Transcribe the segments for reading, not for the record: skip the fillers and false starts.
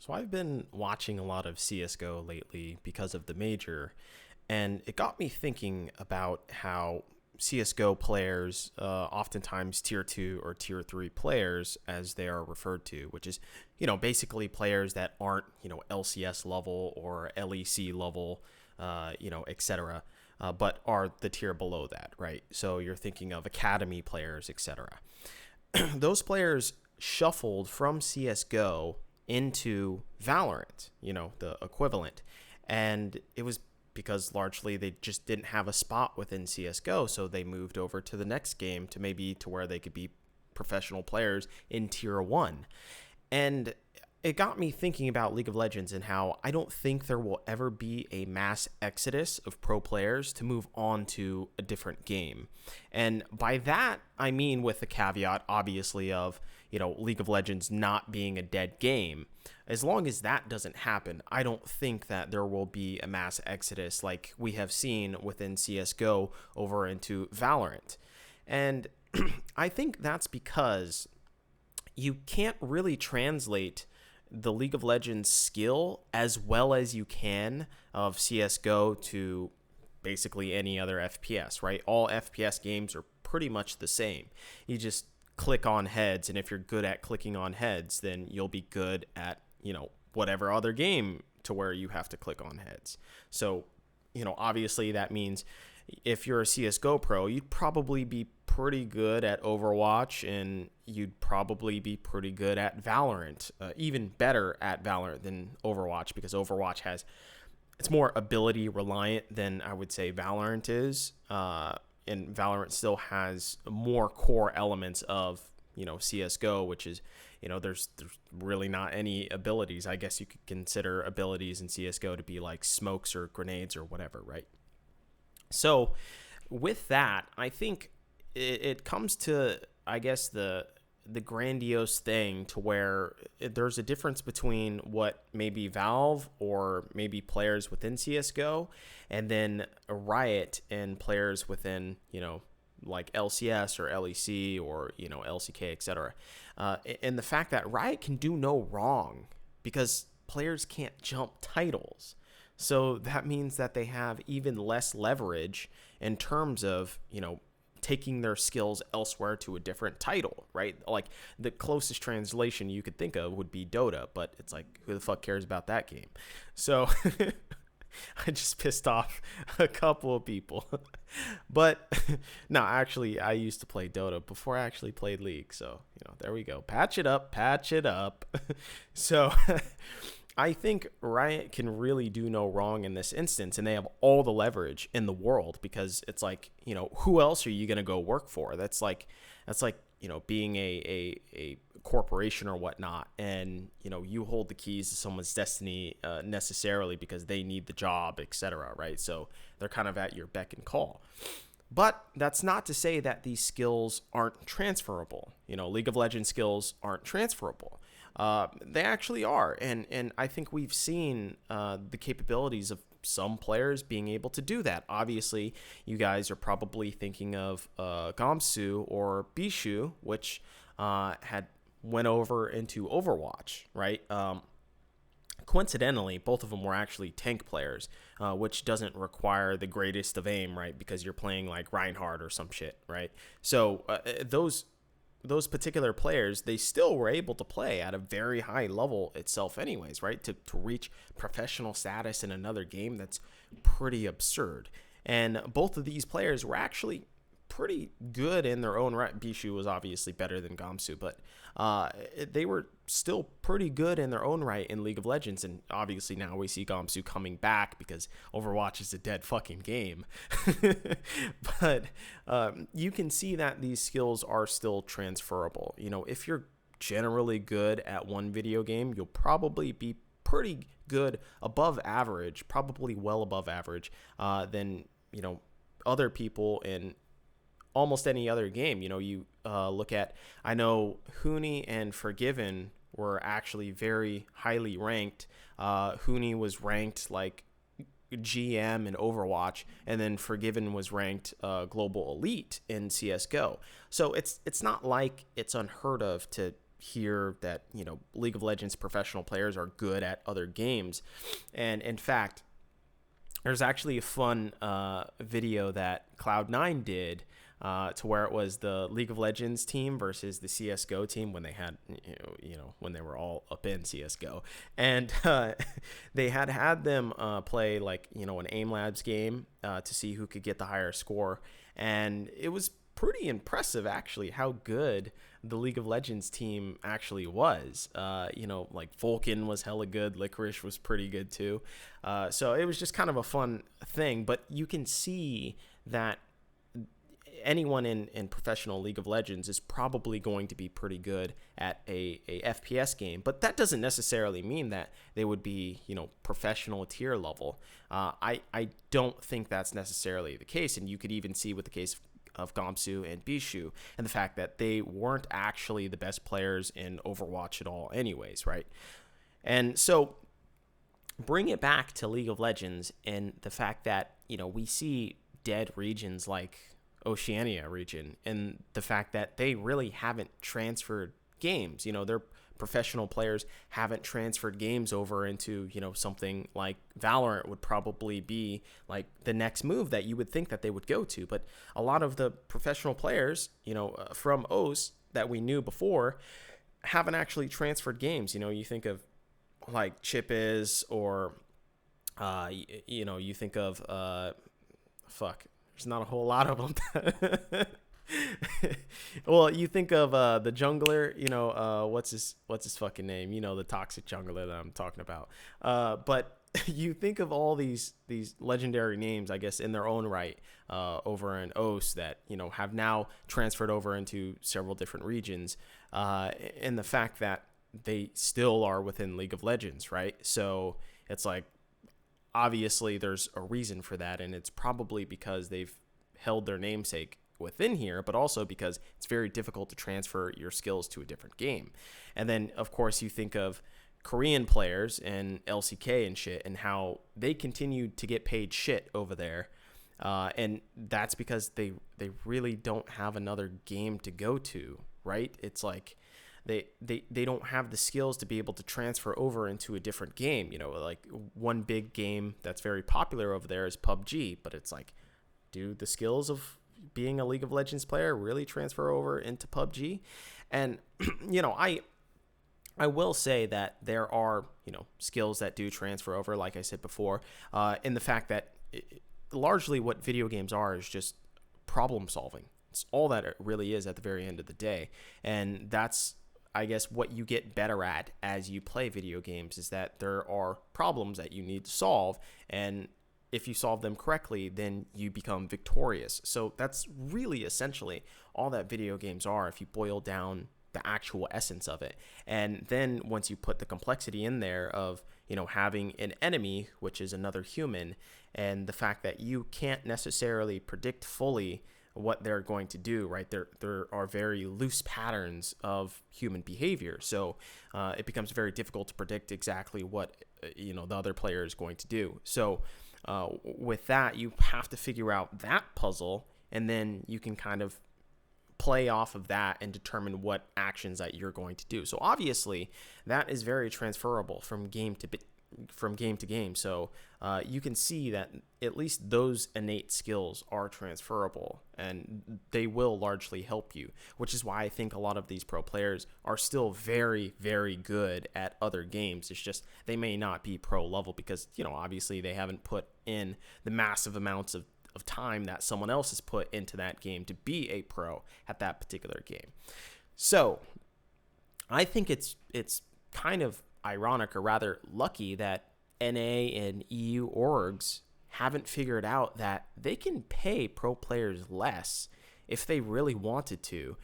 So I've been watching a lot of CS:GO lately because of the major, and it got me thinking about how CS:GO players, oftentimes tier two or tier three players, as they are referred to, which is, basically players that aren't, LCS level or LEC level, etc., but are the tier below that, right? So you're thinking of academy players, etc. Those players shuffled from CS:GO into Valorant, the equivalent. And it was because largely they just didn't have a spot within CS:GO, so they moved over to the next game to maybe to where they could be professional players in tier 1. And it got me thinking about League of Legends and how I don't think there will ever be a mass exodus of pro players to move on to a different game. And by that, I mean with the caveat, obviously, of, League of Legends not being a dead game. As long as that doesn't happen, I don't think that there will be a mass exodus like we have seen within CSGO over into Valorant. And I think that's because you can't really translate the League of Legends skill as well as you can of CS:GO to basically any other FPS, right? All FPS games are pretty much the same. You just click on heads, and if you're good at clicking on heads, then you'll be good at, whatever other game to where you have to click on heads. So, obviously that means if you're a CS:GO pro, you'd probably be pretty good at Overwatch, and you'd probably be pretty good at Valorant, even better at Valorant than Overwatch, because Overwatch it's more ability reliant than I would say Valorant is, and Valorant still has more core elements of CS:GO, which is there's really not any abilities. I guess you could consider abilities in CS:GO to be like smokes or grenades or whatever, right? So with that, I think it comes to, I guess, the grandiose thing to where there's a difference between what maybe Valve or maybe players within CSGO and then a Riot and players within, like LCS or LEC or, LCK, etc. And the fact that Riot can do no wrong because players can't jump titles. So that means that they have even less leverage in terms of, taking their skills elsewhere to a different title, right? Like the closest translation you could think of would be Dota, but it's like, who the fuck cares about that game? So I just pissed off a couple of people. But no, actually, I used to play Dota before I actually played League. So, there we go. Patch it up, patch it up. So I think Riot can really do no wrong in this instance, and they have all the leverage in the world because it's like, who else are you going to go work for? That's like, being a corporation or whatnot, and, you hold the keys to someone's destiny necessarily because they need the job, etc., right? So they're kind of at your beck and call. But that's not to say that these skills aren't transferable. League of Legends skills aren't transferable. They actually are, and I think we've seen the capabilities of some players being able to do that. Obviously, you guys are probably thinking of Gamsu or Bishu, which had went over into Overwatch, right? Coincidentally, both of them were actually tank players, which doesn't require the greatest of aim, right? Because you're playing like Reinhardt or some shit, right? So those particular players, they still were able to play at a very high level itself anyways, right? To reach professional status in another game, that's pretty absurd. And both of these players were actually pretty good in their own right. Bishu was obviously better than Gamsu, but they were still pretty good in their own right in League of Legends. And obviously now we see Gamsu coming back because Overwatch is a dead fucking game. But you can see that these skills are still transferable. If you're generally good at one video game, you'll probably be pretty good, above average, probably well above average than, other people in almost any other game. You look at, I know Huni and Forgiven were actually very highly ranked. Huni was ranked like GM in Overwatch, and then Forgiven was ranked global elite in CS:GO. So it's not like it's unheard of to hear that, League of Legends professional players are good at other games. And in fact, there's actually a fun video that Cloud9 did to where it was the League of Legends team versus the CSGO team when they had, when they were all up in CSGO. And they had them play like, an Aim Labs game to see who could get the higher score. And it was pretty impressive, actually, how good the League of Legends team actually was. Like Vulcan was hella good. Licorice was pretty good too. So it was just kind of a fun thing. But you can see that anyone in professional League of Legends is probably going to be pretty good at a FPS game, but that doesn't necessarily mean that they would be, professional tier level. I don't think that's necessarily the case, and you could even see with the case of Gamsu and Bishu and the fact that they weren't actually the best players in Overwatch at all anyways, right? And so bring it back to League of Legends and the fact that, we see dead regions like Oceania region and the fact that they really haven't transferred games. Their professional players haven't transferred games over into, something like Valorant would probably be like the next move that you would think that they would go to. But a lot of the professional players, from OS that we knew before haven't actually transferred games. You think of like Chip or, you think of, there's not a whole lot of them. Well, you think of the jungler, what's his fucking name? The toxic jungler that I'm talking about. But you think of all these legendary names, I guess, in their own right, over in OS that, have now transferred over into several different regions, and the fact that they still are within League of Legends, right? So it's like, obviously there's a reason for that, and it's probably because they've held their namesake within here, but also because it's very difficult to transfer your skills to a different game. And then, of course, you think of Korean players and LCK and shit and how they continue to get paid shit over there. And that's because they really don't have another game to go to, right? It's like they don't have the skills to be able to transfer over into a different game. Like one big game that's very popular over there is PUBG, but it's like, do the skills of being a League of Legends player really transfer over into PUBG? And, I will say that there are, skills that do transfer over, like I said before, in the fact that largely what video games are is just problem solving. It's all that it really is at the very end of the day. And that's, I guess, what you get better at as you play video games, is that there are problems that you need to solve, and if you solve them correctly, then you become victorious. So that's really essentially all that video games are if you boil down the actual essence of it. And then once you put the complexity in there of, having an enemy, which is another human, and the fact that you can't necessarily predict fully what they're going to do, right? There are very loose patterns of human behavior. So it becomes very difficult to predict exactly what, the other player is going to do. So with that, you have to figure out that puzzle, and then you can kind of play off of that and determine what actions that you're going to do. So obviously that is very transferable from game to game. So you can see that at least those innate skills are transferable, and they will largely help you, which is why I think a lot of these pro players are still very, very good at other games. It's just they may not be pro level because, obviously they haven't put in the massive amounts of time that someone else has put into that game to be a pro at that particular game. So I think it's kind of ironic, or rather lucky, that NA and EU orgs haven't figured out that they can pay pro players less if they really wanted to.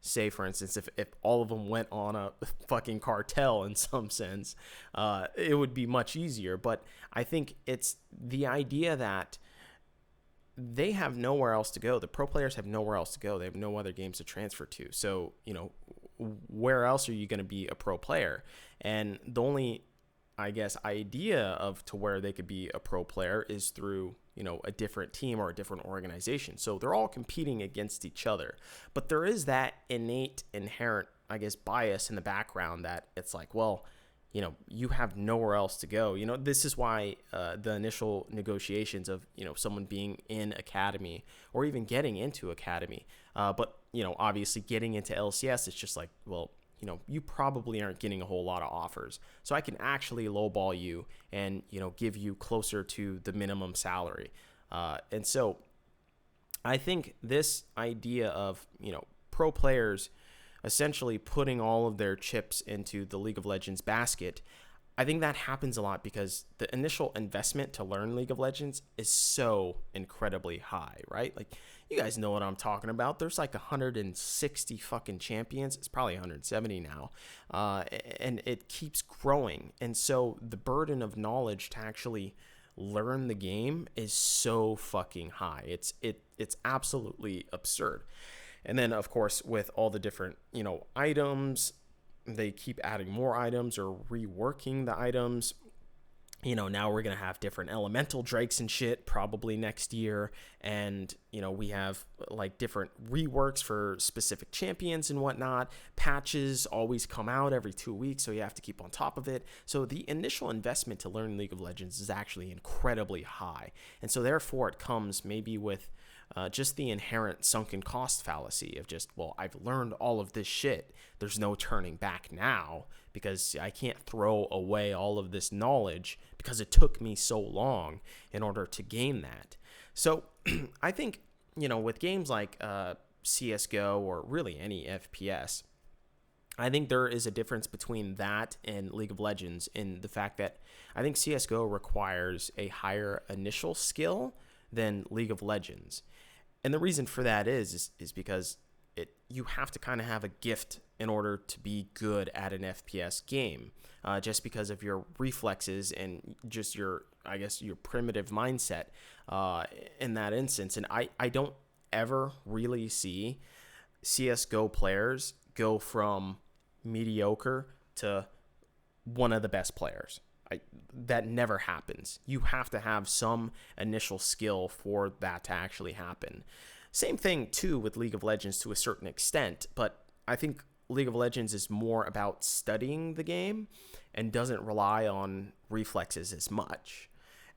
Say, for instance, if all of them went on a fucking cartel in some sense, it would be much easier. But I think it's the idea that they have nowhere else to go. The pro players have nowhere else to go. They have no other games to transfer to. So, where else are you going to be a pro player? And the only, I guess, idea of to where they could be a pro player is through, a different team or a different organization. So they're all competing against each other. But there is that innate, inherent, I guess, bias in the background that it's like, well, you have nowhere else to go. This is why the initial negotiations of, someone being in academy or even getting into academy. But, obviously getting into LCS, it's just like, well, you probably aren't getting a whole lot of offers. So I can actually lowball you and, give you closer to the minimum salary. And so I think this idea of, pro players essentially putting all of their chips into the League of Legends basket, I think that happens a lot because the initial investment to learn League of Legends is so incredibly high, right? Like, you guys know what I'm talking about. There's like 160 fucking champions. It's probably 170 now. And it keeps growing. And so the burden of knowledge to actually learn the game is so fucking high. It's absolutely absurd. And then, of course, with all the different, items, they keep adding more items or reworking the items. Now we're going to have different elemental drakes and shit probably next year. And, we have like different reworks for specific champions and whatnot. Patches always come out every 2 weeks, so you have to keep on top of it. So the initial investment to learn League of Legends is actually incredibly high. And so therefore it comes maybe with just the inherent sunken cost fallacy of just, well, I've learned all of this shit. There's no turning back now because I can't throw away all of this knowledge because it took me so long in order to gain that. So I think, with games like CSGO or really any FPS, I think there is a difference between that and League of Legends in the fact that I think CSGO requires a higher initial skill than League of Legends. And the reason for that is because you have to kind of have a gift in order to be good at an FPS game, just because of your reflexes and just your primitive mindset in that instance. And I don't ever really see CSGO players go from mediocre to one of the best players. That never happens. You have to have some initial skill for that to actually happen. Same thing, too, with League of Legends to a certain extent, but I think League of Legends is more about studying the game and doesn't rely on reflexes as much.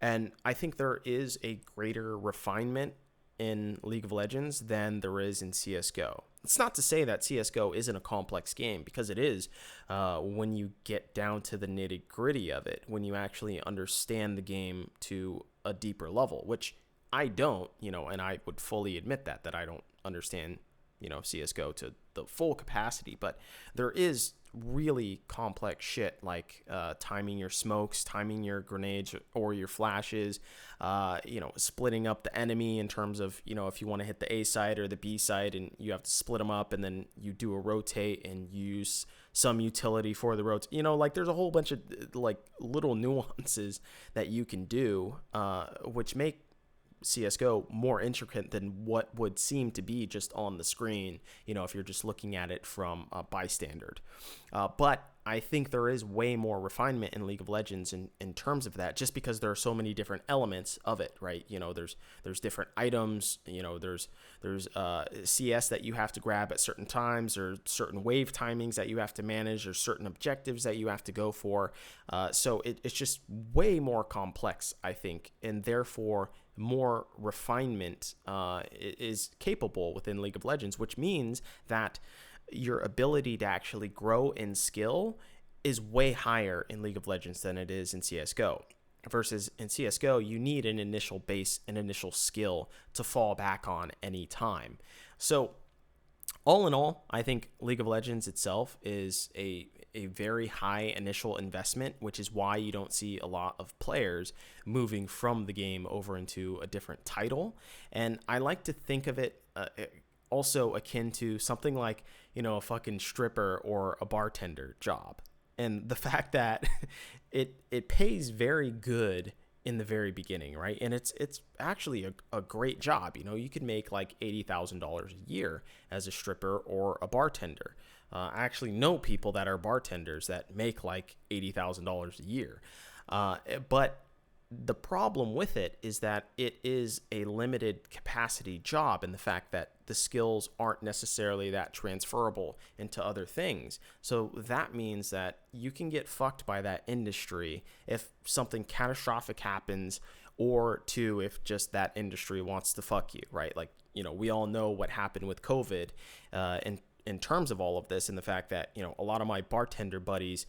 And I think there is a greater refinement in League of Legends than there is in CSGO. It's not to say that CSGO isn't a complex game, because it is when you get down to the nitty-gritty of it, when you actually understand the game to a deeper level, which I don't, and I would fully admit that I don't understand, CSGO to the full capacity, but there is really complex shit like timing your smokes, timing your grenades or your flashes, splitting up the enemy in terms of, if you want to hit the A side or the B side, and you have to split them up, and then you do a rotate and use some utility for the rotate. There's a whole bunch of like little nuances that you can do, which make CSGO more intricate than what would seem to be just on the screen, if you're just looking at it from a bystander. But I think there is way more refinement in League of Legends in terms of that, just because there are so many different elements of it, right? There's different items, there's CS that you have to grab at certain times, or certain wave timings that you have to manage, or certain objectives that you have to go for. So it's just way more complex, I think, and therefore more refinement is capable within League of Legends, which means that your ability to actually grow in skill is way higher in League of Legends than it is in CSGO. Versus in CSGO, you need an initial base, an initial skill to fall back on any time. So all in all, I think League of Legends itself is a very high initial investment, which is why you don't see a lot of players moving from the game over into a different title. And I like to think of it also akin to something like, a fucking stripper or a bartender job. And the fact that it pays very good in the very beginning, right? And it's actually a great job. You could make like $80,000 a year as a stripper or a bartender. I actually know people that are bartenders that make like $80,000 a year. But the problem with it is that it is a limited capacity job, and the fact that the skills aren't necessarily that transferable into other things. So that means that you can get fucked by that industry if something catastrophic happens, or two, if just that industry wants to fuck you, right? Like, we all know what happened with COVID, in terms of all of this, and the fact that, a lot of my bartender buddies,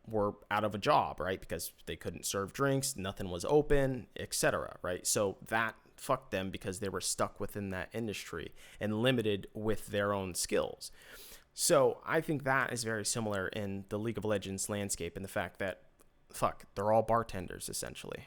were out of a job, right? Because they couldn't serve drinks, nothing was open, etc., right? So that fucked them because they were stuck within that industry and limited with their own skills. So I think that is very similar in the League of Legends landscape, and the fact that, they're all bartenders essentially.